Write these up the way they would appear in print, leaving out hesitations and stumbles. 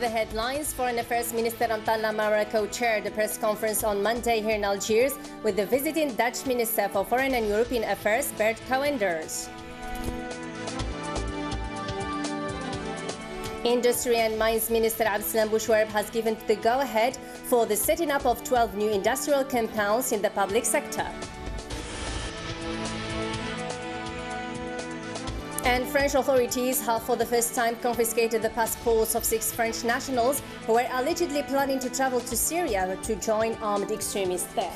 the headlines, Foreign Affairs Minister Amtala Mamra co-chaired the press conference on Monday here in Algiers with the visiting Dutch Minister for Foreign and European Affairs, Bert Koenders. Industry and Mines Minister Abdeslam Bouchouareb has given the go-ahead for the setting up of 12 new industrial compounds in the public sector. And French authorities have for the first time confiscated the passports of 6 French nationals who were allegedly planning to travel to Syria to join armed extremists there.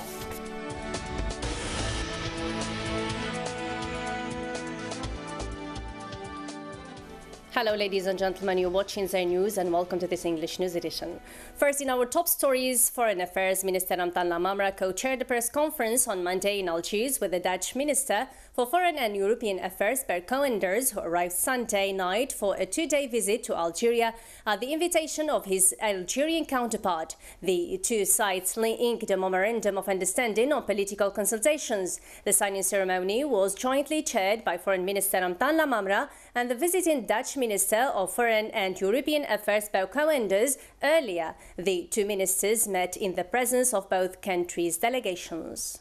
Hello ladies and gentlemen, you're watching Dzair News and welcome to this English news edition. First in our top stories, Foreign Affairs Minister Amtala Mamra co-chaired the press conference on Monday in Algiers with the Dutch Minister for Foreign and European Affairs, Bert Koenders, who arrived Sunday night for a 2-day visit to Algeria at the invitation of his Algerian counterpart. The two sides inked a memorandum of understanding on political consultations. The signing ceremony was jointly chaired by Foreign Minister Amtala Mamra and the visiting Dutch Minister of Foreign and European Affairs, Bert Koenders. Earlier, the two ministers met in the presence of both countries' delegations.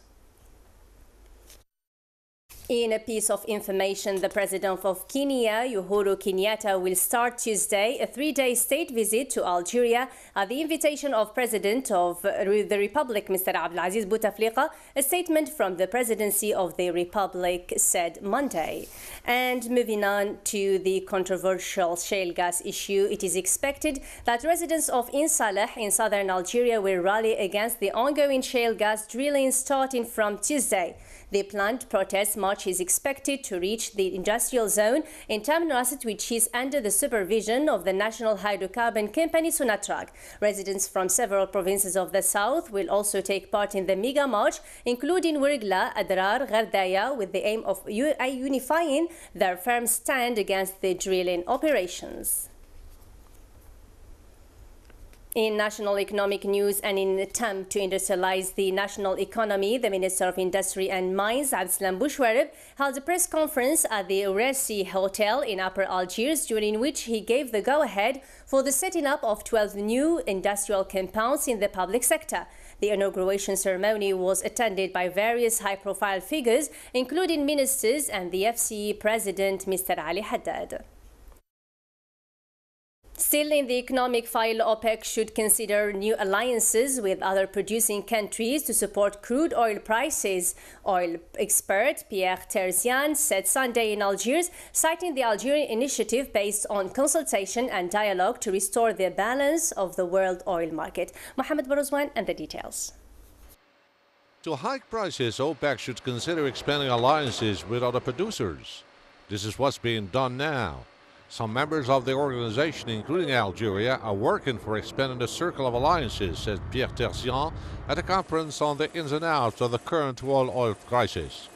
In a piece of information, the President of Kenya, Uhuru Kenyatta, will start Tuesday a 3-day state visit to Algeria at the invitation of President of the Republic, Mr. Abdelaziz Bouteflika. A statement from the Presidency of the Republic said Monday. And moving on to the controversial shale gas issue, it is expected that residents of In Saleh in southern Algeria will rally against the ongoing shale gas drilling starting from Tuesday. The planned protest march is expected to reach the industrial zone in Tamanrasset, which is under the supervision of the National Hydrocarbon Company Sonatrach. Residents from several provinces of the south will also take part in the mega march, including Wirgla, Adrar, Ghardaya, with the aim of unifying their firm stand against the drilling operations. In national economic news and in an attempt to industrialize the national economy, the Minister of Industry and Mines, Abdeslam Bouchouareb, held a press conference at the Uresi Hotel in Upper Algiers, during which he gave the go-ahead for the setting up of 12 new industrial compounds in the public sector. The inauguration ceremony was attended by various high-profile figures, including ministers and the FCE President, Mr. Ali Haddad. Still in the economic file, OPEC should consider new alliances with other producing countries to support crude oil prices. Oil expert Pierre Terzian said Sunday in Algiers, citing the Algerian initiative based on consultation and dialogue to restore the balance of the world oil market. Mohamed Barozwan and the details. To hike prices, OPEC should consider expanding alliances with other producers. This is what's being done now. Some members of the organization, including Algeria, are working for expanding the circle of alliances, said Pierre Terzian at a conference on the ins and outs of the current world oil crisis.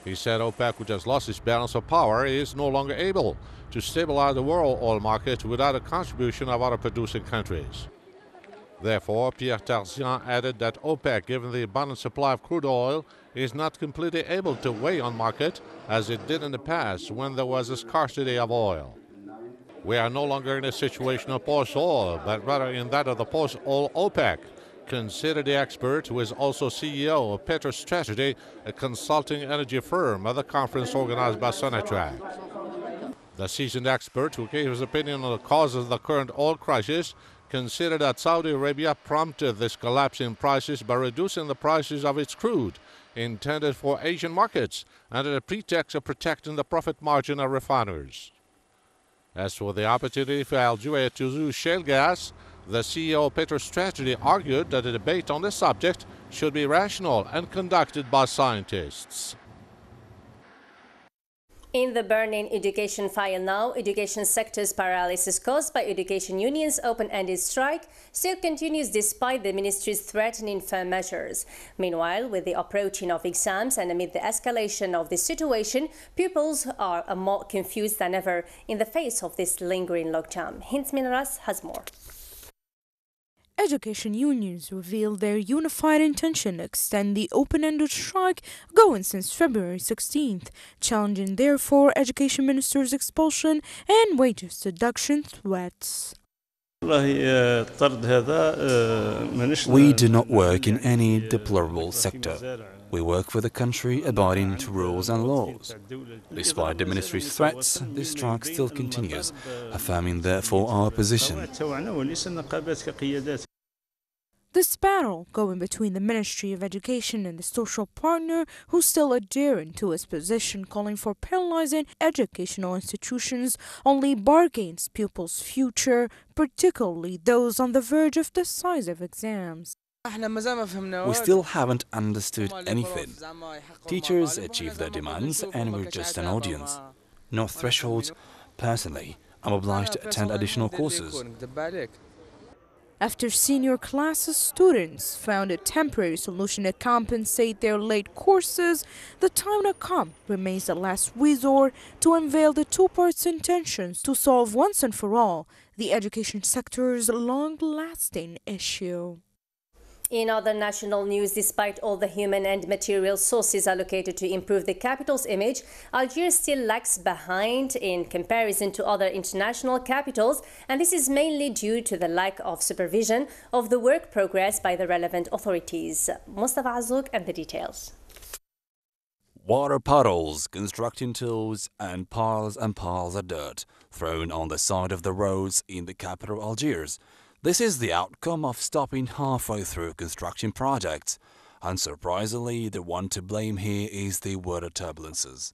He said OPEC, which has lost its balance of power, is no longer able to stabilize the world oil market without a contribution of other producing countries. Therefore, Pierre Terzian added that OPEC, given the abundant supply of crude oil, is not completely able to weigh on market as it did in the past when there was a scarcity of oil. We are no longer in a situation of post-oil, but rather in that of the post-oil OPEC, considered the expert, who is also CEO of PetroStrategy, a consulting energy firm, at the conference organized by Sonatrach. The seasoned expert, who gave his opinion on the causes of the current oil crisis, considered that Saudi Arabia prompted this collapse in prices by reducing the prices of its crude, intended for Asian markets, under the pretext of protecting the profit margin of refiners. As for the opportunity for Algeria to use shale gas, the CEO of PetroStrategy argued that the debate on this subject should be rational and conducted by scientists. In the burning education file now, education sector's paralysis caused by education unions' open-ended strike still continues despite the ministry's threatening firm measures. Meanwhile, with the approaching of exams and amid the escalation of the situation, pupils are more confused than ever in the face of this lingering logjam. Hint Minaras has more. Education unions revealed their unified intention to extend the open-ended strike going since February 16th, challenging therefore Education Minister's expulsion and wages deduction threats. We do not work in any deplorable sector. We work for the country abiding to rules and laws. Despite the ministry's threats, this strike still continues, affirming therefore our position. This battle going between the Ministry of Education and the social partner, who's still adhering to his position calling for paralyzing educational institutions, only bargains pupils' future, particularly those on the verge of decisive exams. We still haven't understood anything. Teachers achieve their demands and we're just an audience. No thresholds. Personally, I'm obliged to attend additional courses. After senior classes, students found a temporary solution to compensate their late courses. The time to come remains the last resort to unveil the two parts' intentions to solve once and for all the education sector's long-lasting issue. In other national news, despite all the human and material sources allocated to improve the capital's image, Algiers still lags behind in comparison to other international capitals, and this is mainly due to the lack of supervision of the work progress by the relevant authorities. Mustafa Azouk and the details. Water puddles, construction tools and piles of dirt thrown on the side of the roads in the capital Algiers. This is the outcome of stopping halfway through construction projects. Unsurprisingly, the one to blame here is the water turbulences.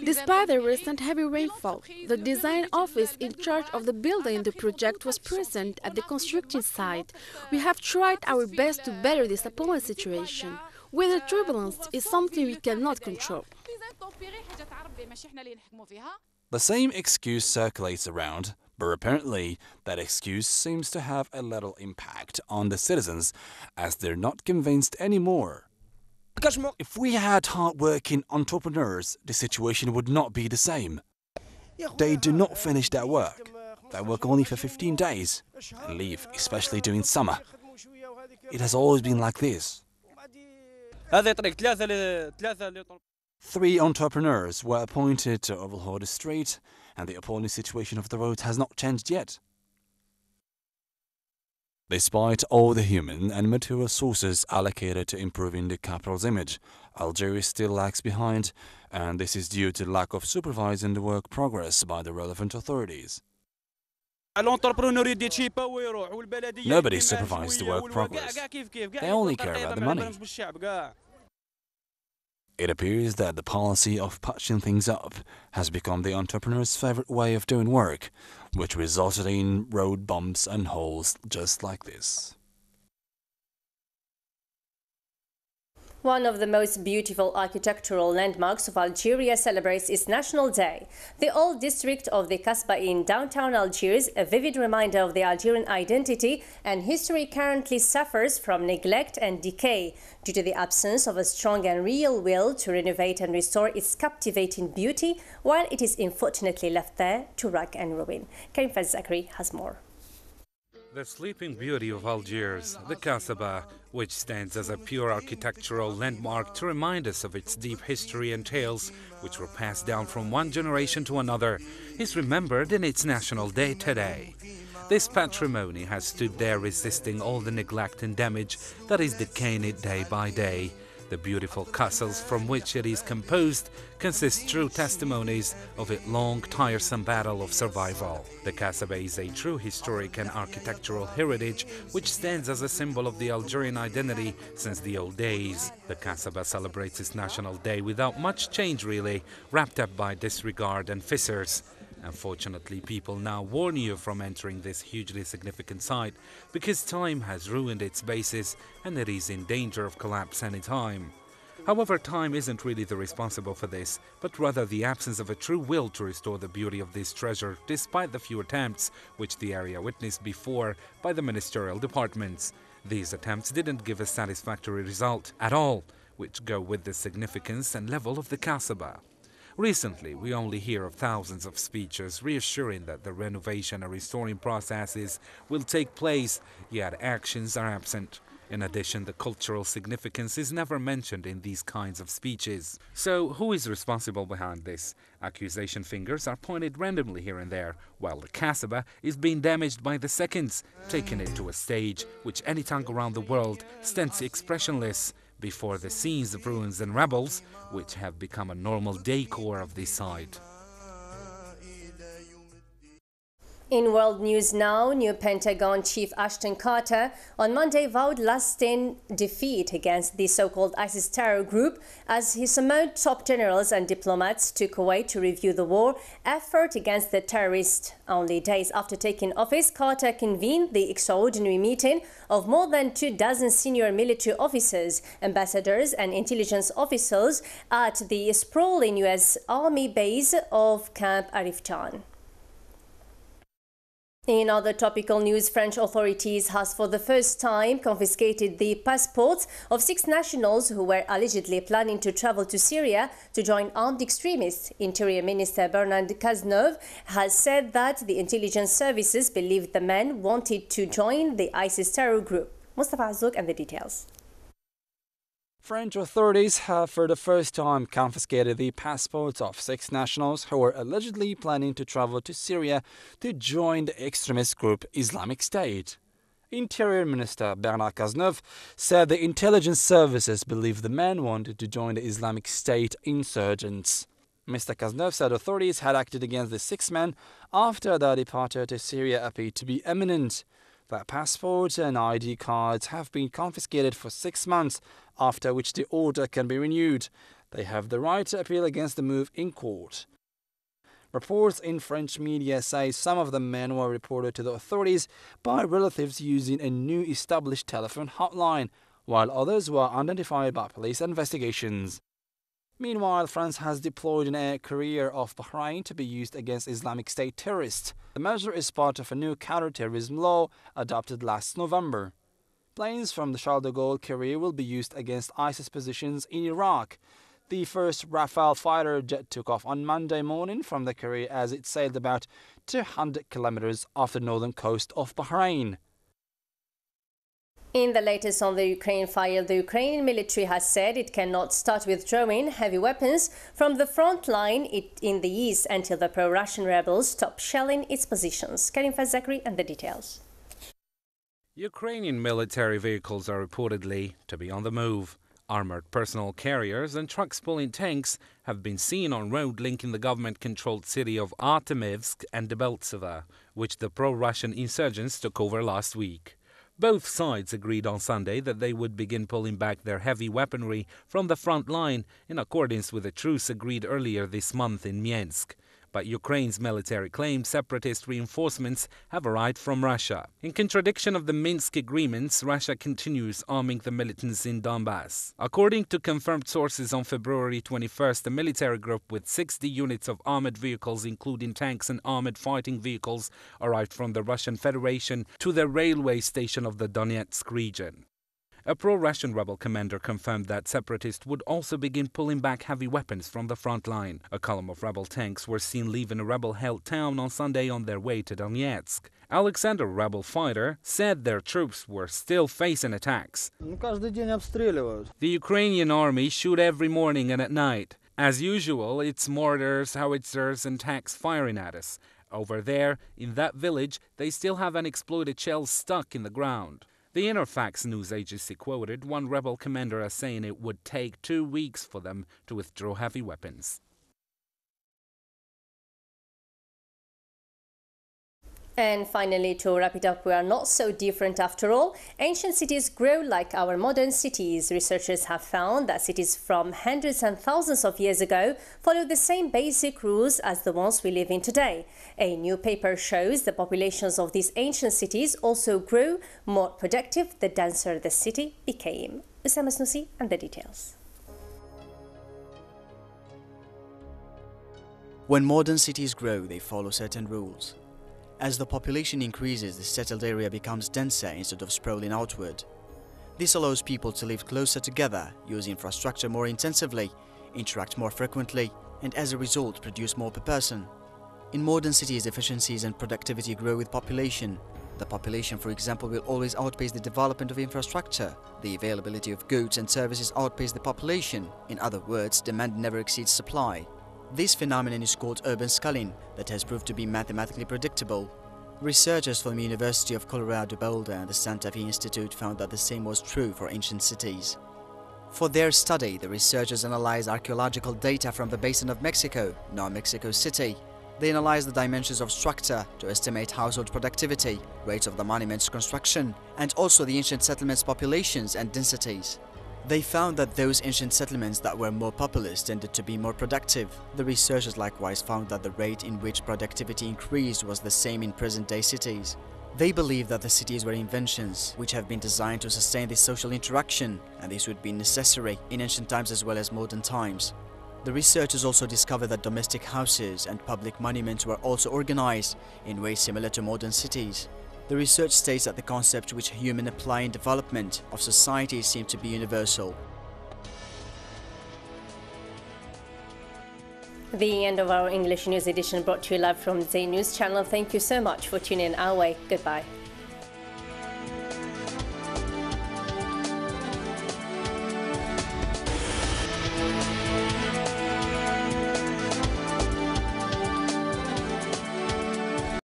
Despite the recent heavy rainfall, the design office in charge of the building the project was present at the construction site. We have tried our best to better this appalling situation. Weather turbulence is something we cannot control. The same excuse circulates around, but apparently that excuse seems to have a little impact on the citizens as they're not convinced anymore. If we had hard-working entrepreneurs, the situation would not be the same. They do not finish their work. They work only for 15 days and leave, especially during summer. It has always been like this. 3 entrepreneurs were appointed to overhaul the street, and the appalling situation of the roads has not changed yet. Despite all the human and material sources allocated to improving the capital's image, Algeria still lags behind, and this is due to lack of supervising the work progress by the relevant authorities. Nobody supervises the work progress. They only care about the money. It appears that the policy of patching things up has become the entrepreneur's favorite way of doing work, which resulted in road bumps and holes just like this. One of the most beautiful architectural landmarks of Algeria celebrates its National Day. The old district of the Kasbah in downtown Algiers, a vivid reminder of the Algerian identity and history, currently suffers from neglect and decay due to the absence of a strong and real will to renovate and restore its captivating beauty, while it is unfortunately left there to wreck and ruin. Karim Faz-Zakri has more. The sleeping beauty of Algiers, the Kasbah, which stands as a pure architectural landmark to remind us of its deep history and tales, which were passed down from one generation to another, is remembered in its National Day today. This patrimony has stood there resisting all the neglect and damage that is decaying it day by day. The beautiful castles from which it is composed consist true testimonies of its long, tiresome battle of survival. The Kasbah is a true historic and architectural heritage which stands as a symbol of the Algerian identity since the old days. The Kasbah celebrates its National Day without much change really, wrapped up by disregard and fissures. Unfortunately, people now warn you from entering this hugely significant site because time has ruined its basis and it is in danger of collapse any time. However, time isn't really the responsible for this, but rather the absence of a true will to restore the beauty of this treasure, despite the few attempts which the area witnessed before by the ministerial departments. These attempts didn't give a satisfactory result at all, which go with the significance and level of the Kasbah. Recently, we only hear of thousands of speeches reassuring that the renovation and restoring processes will take place, yet actions are absent. In addition, the cultural significance is never mentioned in these kinds of speeches. So, who is responsible behind this? Accusation fingers are pointed randomly here and there, while the Kasbah is being damaged by the seconds, taking it to a stage which any tongue around the world stands expressionless before the scenes of ruins and rebels, which have become a normal decor of this site. In world news now, new Pentagon Chief Ashton Carter on Monday vowed lasting defeat against the so-called ISIS terror group as he summoned top generals and diplomats to Kuwait to review the war effort against the terrorists. Only days after taking office, Carter convened the extraordinary meeting of more than 24 senior military officers, ambassadors and intelligence officers at the sprawling U.S. Army base of Camp Arifjan. In other topical news, French authorities has for the first time confiscated the passports of 6 nationals who were allegedly planning to travel to Syria to join armed extremists. Interior Minister Nadia Kasmi has said that the intelligence services believed the men wanted to join the ISIS terror group. Mustafa Azzouk and the details. French authorities have for the first time confiscated the passports of 6 nationals who were allegedly planning to travel to Syria to join the extremist group Islamic State. Interior Minister Nadia Kasmi said the intelligence services believed the men wanted to join the Islamic State insurgents. Mr. Kasmi said authorities had acted against the 6 men after their departure to Syria appeared to be imminent. Their passports and ID cards have been confiscated for 6 months, after which the order can be renewed. They have the right to appeal against the move in court. Reports in French media say some of the men were reported to the authorities by relatives using a new established telephone hotline, while others were identified by police investigations. Meanwhile, France has deployed an air carrier off Bahrain to be used against Islamic State terrorists. The measure is part of a new counter-terrorism law adopted last November. Planes from the Charles de Gaulle carrier will be used against ISIS positions in Iraq. The first Rafale fighter jet took off on Monday morning from the carrier as it sailed about 200 kilometers off the northern coast of Bahrain. In the latest on the Ukraine file, the Ukrainian military has said it cannot start withdrawing heavy weapons from the front line in the east until the pro-Russian rebels stop shelling its positions. Karim Fazakri and the details. Ukrainian military vehicles are reportedly to be on the move. Armored personnel carriers and trucks pulling tanks have been seen on road linking the government-controlled city of Artemivsk and Debaltseve, which the pro-Russian insurgents took over last week. Both sides agreed on Sunday that they would begin pulling back their heavy weaponry from the front line in accordance with a truce agreed earlier this month in Minsk. But Ukraine's military claims separatist reinforcements have arrived from Russia. In contradiction of the Minsk agreements, Russia continues arming the militants in Donbass. According to confirmed sources on February 21st, the military group with 60 units of armored vehicles, including tanks and armored fighting vehicles, arrived from the Russian Federation to the railway station of the Donetsk region. A pro-Russian rebel commander confirmed that separatists would also begin pulling back heavy weapons from the front line. A column of rebel tanks were seen leaving a rebel-held town on Sunday on their way to Donetsk. Alexander, rebel fighter, said their troops were still facing attacks. The Ukrainian army shoot every morning and at night. As usual, it's mortars, howitzers and tanks firing at us. Over there, in that village, they still have unexploded shells stuck in the ground. The Interfax news agency quoted one rebel commander as saying it would take 2 weeks for them to withdraw heavy weapons. And finally, to wrap it up, we are not so different after all. Ancient cities grow like our modern cities. Researchers have found that cities from hundreds and thousands of years ago follow the same basic rules as the ones we live in today. A new paper shows the populations of these ancient cities also grew more productive the denser the city became. Usama Snusi and the details. When modern cities grow, they follow certain rules. As the population increases, the settled area becomes denser instead of sprawling outward. This allows people to live closer together, use infrastructure more intensively, interact more frequently, and as a result produce more per person. In modern cities, efficiencies and productivity grow with population. The population, for example, will always outpace the development of infrastructure. The availability of goods and services outpace the population. In other words, demand never exceeds supply. This phenomenon is called urban sculling that has proved to be mathematically predictable. Researchers from the University of Colorado Boulder and the Santa Fe Institute found that the same was true for ancient cities. For their study, the researchers analyzed archaeological data from the basin of Mexico, now Mexico City. They analyzed the dimensions of structure to estimate household productivity, rates of the monument's construction, and also the ancient settlements' populations and densities. They found that those ancient settlements that were more populous tended to be more productive. The researchers likewise found that the rate in which productivity increased was the same in present-day cities. They believe that the cities were inventions which have been designed to sustain this social interaction, and this would be necessary in ancient times as well as modern times. The researchers also discovered that domestic houses and public monuments were also organized in ways similar to modern cities. The research states that the concepts which humans apply in development of society seem to be universal. The end of our English news edition brought to you live from Dzair News Channel. Thank you so much for tuning in our way. Goodbye.